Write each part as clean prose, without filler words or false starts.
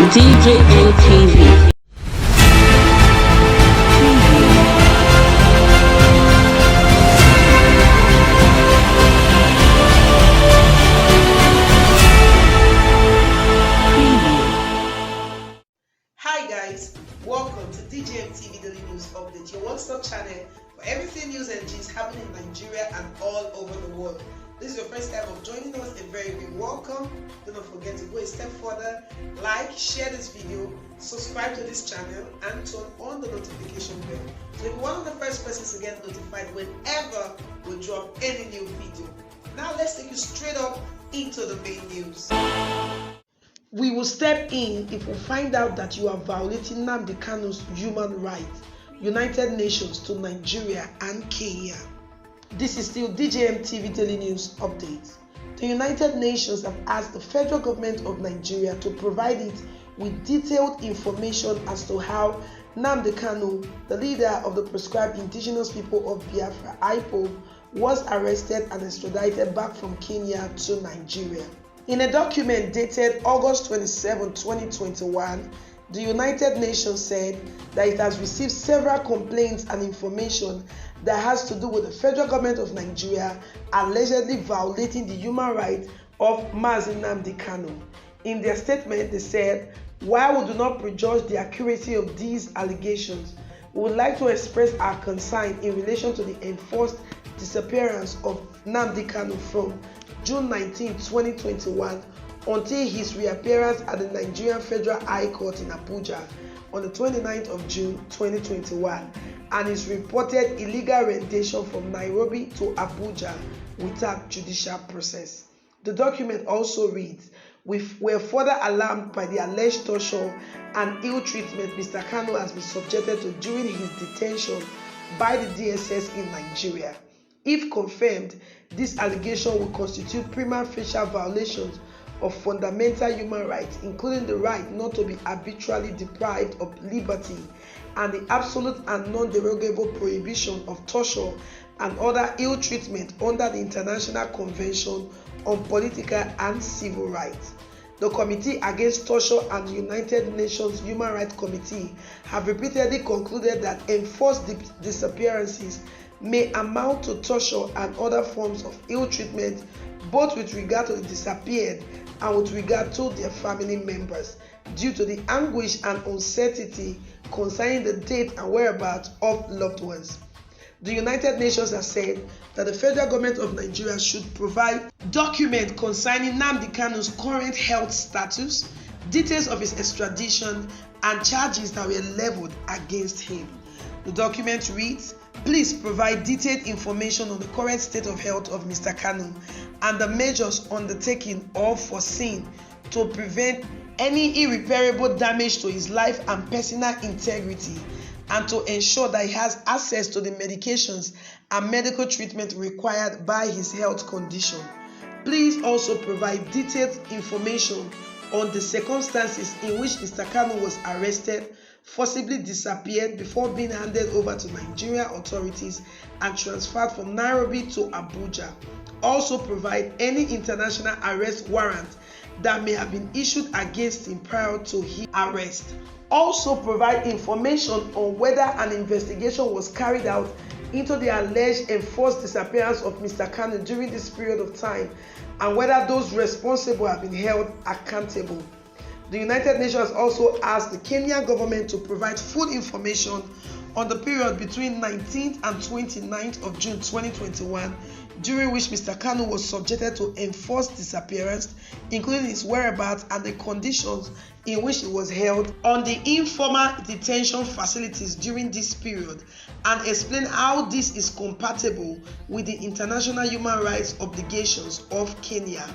DJM Hi guys, welcome to DJM TV Daily News Update, your one-stop channel for everything news and gist happening in Nigeria and all over the world. This is your first time of joining us, a very big welcome. Do not forget to go a step further, like, share this video, subscribe to this channel and turn on the notification bell so you'll be one of the first persons to get notified whenever we drop any new video. Now let's take you straight up into the main news. We will step in if we find out that you are violating Nnamdi Kanu's human rights. United Nations to Nigeria and Kenya. This is still DJM TV Daily News Update. The United Nations have asked the federal government of Nigeria to provide it with detailed information as to how Nnamdi Kanu, the leader of the proscribed indigenous people of Biafra, IPOB, was arrested and extradited back from Kenya to Nigeria. In a document dated August 27, 2021, the United Nations said that it has received several complaints and information that has to do with the federal government of Nigeria allegedly violating the human rights of Mazi Nnamdi Kanu. In their statement, they said, while we do not prejudge the accuracy of these allegations, we would like to express our concern in relation to the enforced disappearance of Nnamdi Kanu from June 19, 2021 until his reappearance at the Nigerian Federal High Court in Abuja on the 29th of June 2021 and his reported illegal rendition from Nairobi to Abuja without judicial process. The document also reads, "We were further alarmed by the alleged torture and ill treatment Mr. Kanu has been subjected to during his detention by the DSS in Nigeria. If confirmed, this allegation will constitute prima facie violations of fundamental human rights, including the right not to be arbitrarily deprived of liberty and the absolute and non-derogable prohibition of torture and other ill treatment under the International Convention on Political and Civil Rights. The Committee Against Torture and the United Nations Human Rights Committee have repeatedly concluded that enforced disappearances may amount to torture and other forms of ill treatment, both with regard to the disappeared and with regard to their family members, due to the anguish and uncertainty concerning the date and whereabouts of loved ones. The United Nations has said that the federal government of Nigeria should provide documents concerning Nnamdi Kanu's current health status, details of his extradition, and charges that were leveled against him. The document reads, "Please provide detailed information on the current state of health of Mr. Kanu and the measures undertaken or foreseen to prevent any irreparable damage to his life and personal integrity, and to ensure that he has access to the medications and medical treatment required by his health condition. Please also provide detailed information on the circumstances in which Mr. Kanu was arrested, forcibly disappeared before being handed over to Nigerian authorities and transferred from Nairobi to Abuja. Also provide any international arrest warrant that may have been issued against him prior to his arrest. Also provide information on whether an investigation was carried out into the alleged enforced disappearance of Mr. Kanu during this period of time and whether those responsible have been held accountable." The United Nations also asked the Kenyan government to provide full information on the period between 19th and 29th of June 2021, during which Mr. Kanu was subjected to enforced disappearance, including his whereabouts and the conditions in which he was held on the informal detention facilities during this period, and explain how this is compatible with the international human rights obligations of Kenya.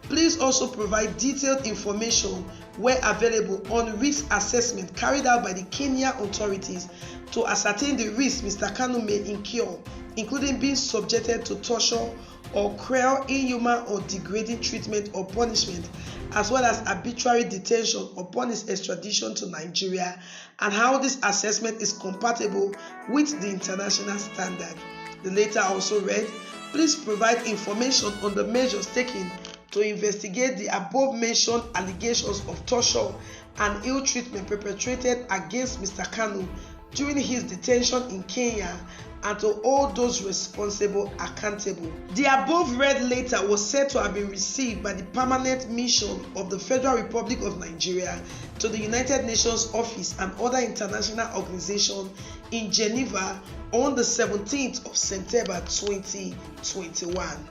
Please also provide detailed information where available on risk assessment carried out by the Kenya authorities to ascertain the risk Mr. Kanu may incur, including being subjected to torture or cruel, inhuman or degrading treatment or punishment, as well as arbitrary detention upon his extradition to Nigeria, and how this assessment is compatible with the international standard. The letter also read, "Please provide information on the measures taken to investigate the above-mentioned allegations of torture and ill treatment perpetrated against Mr. Kanu during his detention in Kenya and to hold those responsible accountable. The above-read letter was said to have been received by the Permanent Mission of the Federal Republic of Nigeria to the United Nations Office and other international organizations in Geneva on the 17th of September 2021.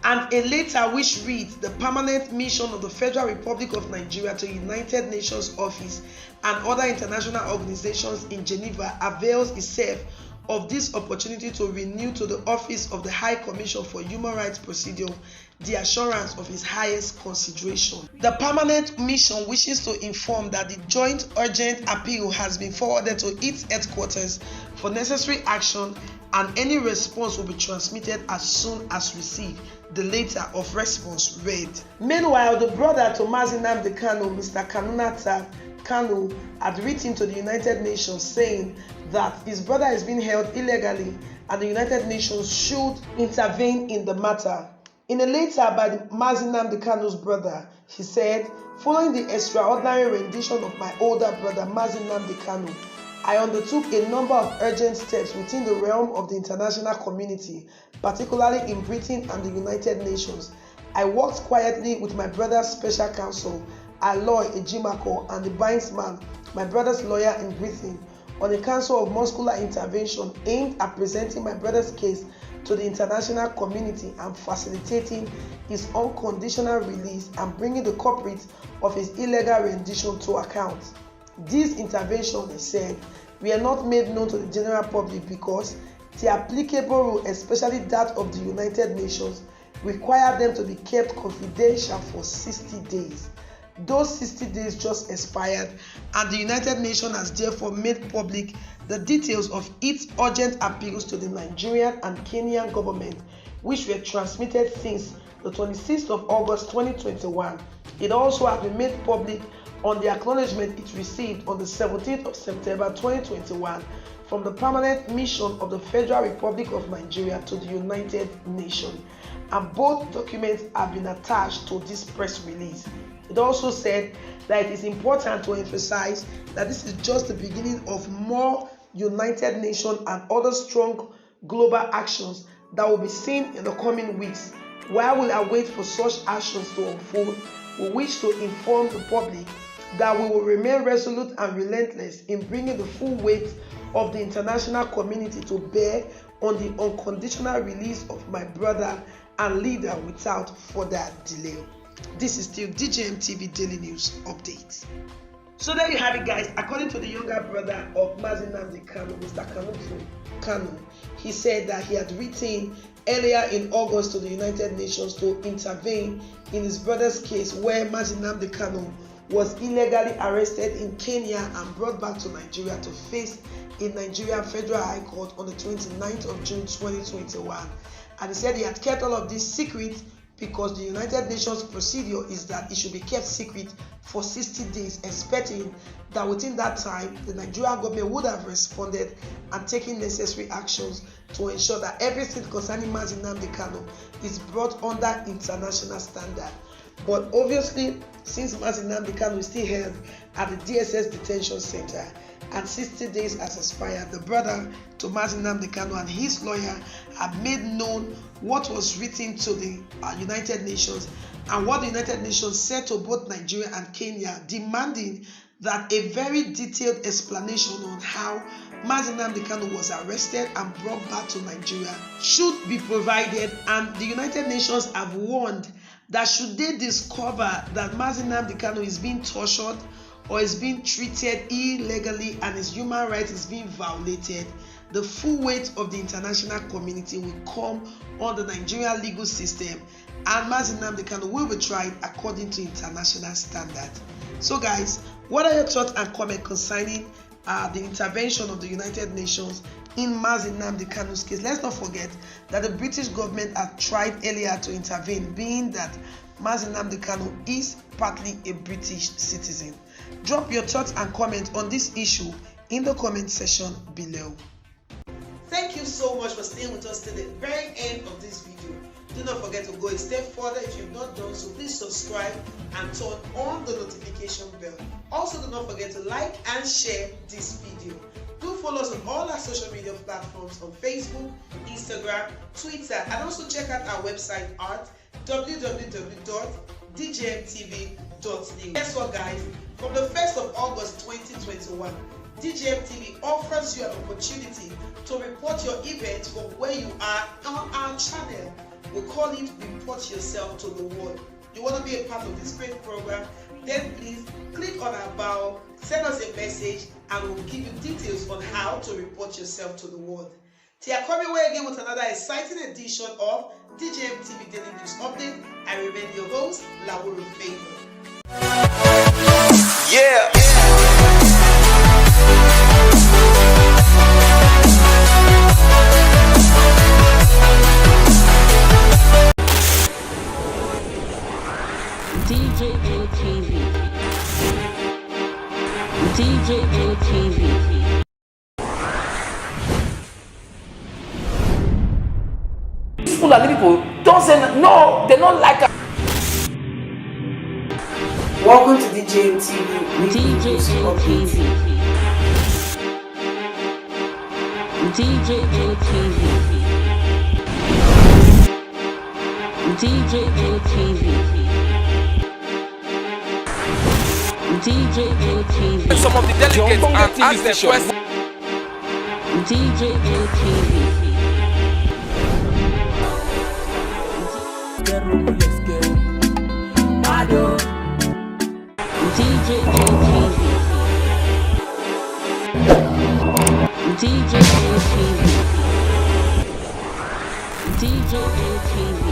And a letter which reads, the Permanent Mission of the Federal Republic of Nigeria to United Nations Office and other international organizations in Geneva avails itself of this opportunity to renew to the Office of the High Commission for Human Rights Procedure the assurance of its highest consideration. The Permanent Mission wishes to inform that the joint urgent appeal has been forwarded to its headquarters for necessary action, and any response will be transmitted as soon as received. The letter of response read. Meanwhile, the brother to Mazi Nnamdi Kanu, Mr. Kanu, had written to the United Nations saying that his brother is being held illegally and the United Nations should intervene in the matter. In a letter by the Mazi Nnamdi Kanu's brother, he said, following the extraordinary rendition of my older brother Mazi Nnamdi Kanu, I undertook a number of urgent steps within the realm of the international community, particularly in Britain and the United Nations. I worked quietly with my brother's special counsel, Aloy Ejimako, and the Bindsman, my brother's lawyer in Britain, on a council of muscular intervention aimed at presenting my brother's case to the international community and facilitating his unconditional release and bringing the culprits of his illegal rendition to account. This intervention, he said, were not made known to the general public because the applicable rule, especially that of the United Nations, required them to be kept confidential for 60 days. Those 60 days just expired, and the United Nations has therefore made public the details of its urgent appeals to the Nigerian and Kenyan government, which were transmitted since the 26th of August 2021. It also has been made public on the acknowledgement it received on the 17th of September 2021 from the Permanent Mission of the Federal Republic of Nigeria to the United Nations, and both documents have been attached to this press release. It also said that it is important to emphasize that this is just the beginning of more United Nations and other strong global actions that will be seen in the coming weeks. While we await for such actions to unfold, we wish to inform the public that we will remain resolute and relentless in bringing the full weight of the international community to bear on the unconditional release of my brother and leader without further delay. This is still DJMTV Daily News Update. So there you have it, guys. According to the younger brother of Mazi Nnamdi Kanu, Mr. Kanu, he said that he had written earlier in August to the United Nations to intervene in his brother's case where Mazi Nnamdi Kanu was illegally arrested in Kenya and brought back to Nigeria to face a Nigerian Federal High Court on the 29th of June 2021. And he said he had kept all of this secret because the United Nations procedure is that it should be kept secret for 60 days, expecting that within that time, the Nigerian government would have responded and taken necessary actions to ensure that everything concerning Mazi Nnamdi Kanu is brought under international standard. But obviously, since Mazi Nnamdi Kanu is still held at the DSS detention center and 60 days has expired, the brother to Mazi Nnamdi Kanu and his lawyer have made known what was written to the United Nations and what the United Nations said to both Nigeria and Kenya, demanding that a very detailed explanation on how Mazi Nnamdi Kanu was arrested and brought back to Nigeria should be provided. And the United Nations have warned that should they discover that Mazi Nnamdi Kanu is being tortured or is being treated illegally and his human rights is being violated, the full weight of the international community will come on the Nigerian legal system, and Mazi Nnamdi Kanu will be tried according to international standards. So guys, what are your thoughts and comments concerning the intervention of the United Nations in Mazi Nnamdi Kanu's case? Let's not forget that the British government had tried earlier to intervene, being that Mazi Nnamdi Kanu is partly a British citizen. Drop your thoughts and comments on this issue in the comment section below. Thank you so much for staying with us till the very end of this video. Do not forget to go a step further if you've not done so. Please subscribe and turn on the notification bell. Also, do not forget to like and share this video. Do follow us on all our social media platforms on Facebook, Instagram, Twitter, and also check out our website at www.djmtv.news. Guess what, guys? From the 1st of August 2021, DJMTV offers you an opportunity to report your event from where you are on our channel. We call it Report Yourself to the World. You want to be a part of this great program? Then please click on our bio, send us a message, and we'll give you details on how to report yourself to the world. Tia coming away again with another exciting edition of DJMTV Daily News Update. I remain your host, Lawuru Favor. Yeah. DJMTV. DJMTV. People don't say no, they don't like it. Welcome to DJMTV. DJMTV. DJMTV. DJMTV. DJMTV. Some of the delegates and ask them questions. DJMTV. DJMTV. DJMTV.